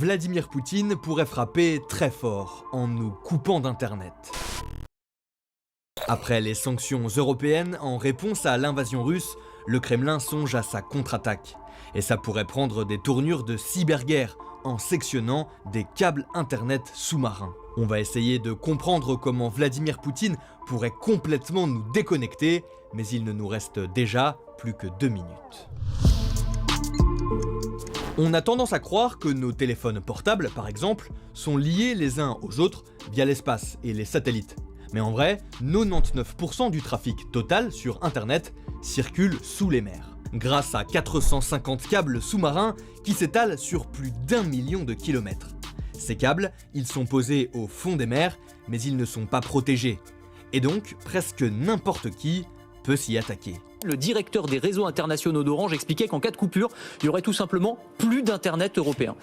Vladimir Poutine pourrait frapper très fort en nous coupant d'Internet. Après les sanctions européennes en réponse à l'invasion russe, le Kremlin songe à sa contre-attaque. Et ça pourrait prendre des tournures de cyberguerre en sectionnant des câbles Internet sous-marins. On va essayer de comprendre comment Vladimir Poutine pourrait complètement nous déconnecter, mais il ne nous reste déjà plus que 2 minutes. On a tendance à croire que nos téléphones portables, par exemple, sont liés les uns aux autres via l'espace et les satellites. Mais en vrai, 99% du trafic total sur Internet circule sous les mers, grâce à 450 câbles sous-marins qui s'étalent sur plus d'1 million de kilomètres. Ces câbles, ils sont posés au fond des mers, mais ils ne sont pas protégés. Et donc, presque n'importe qui peut s'y attaquer. Le directeur des réseaux internationaux d'Orange expliquait qu'en cas de coupure, il y aurait tout simplement plus d'internet européen.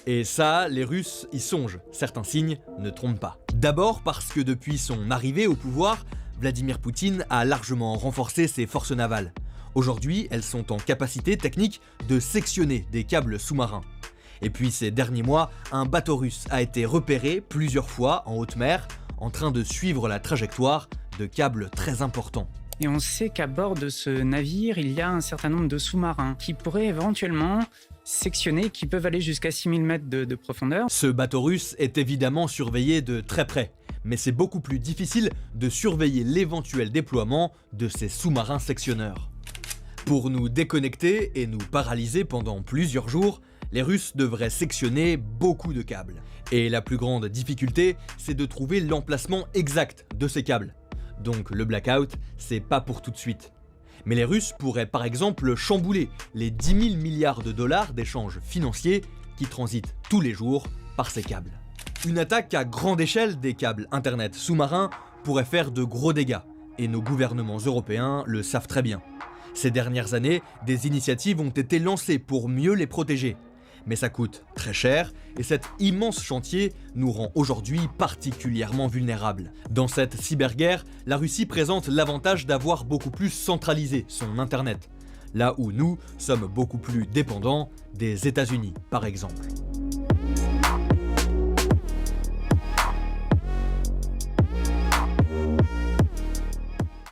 Et ça, les Russes y songent. Certains signes ne trompent pas. D'abord parce que depuis son arrivée au pouvoir, Vladimir Poutine a largement renforcé ses forces navales. Aujourd'hui, elles sont en capacité technique de sectionner des câbles sous-marins. Et puis ces derniers mois, un bateau russe a été repéré plusieurs fois en haute mer, en train de suivre la trajectoire de câbles très importants. Et on sait qu'à bord de ce navire, il y a un certain nombre de sous-marins qui pourraient éventuellement sectionner, qui peuvent aller jusqu'à 6000 mètres de profondeur. Ce bateau russe est évidemment surveillé de très près, mais c'est beaucoup plus difficile de surveiller l'éventuel déploiement de ces sous-marins sectionneurs. Pour nous déconnecter et nous paralyser pendant plusieurs jours, les Russes devraient sectionner beaucoup de câbles. Et la plus grande difficulté, c'est de trouver l'emplacement exact de ces câbles. Donc le blackout, c'est pas pour tout de suite. Mais les Russes pourraient par exemple chambouler les 10 000 milliards de dollars d'échanges financiers qui transitent tous les jours par ces câbles. Une attaque à grande échelle des câbles Internet sous-marins pourrait faire de gros dégâts, et nos gouvernements européens le savent très bien. Ces dernières années, des initiatives ont été lancées pour mieux les protéger. Mais ça coûte très cher et cet immense chantier nous rend aujourd'hui particulièrement vulnérables. Dans cette cyberguerre, la Russie présente l'avantage d'avoir beaucoup plus centralisé son Internet, là où nous sommes beaucoup plus dépendants des États-Unis, par exemple.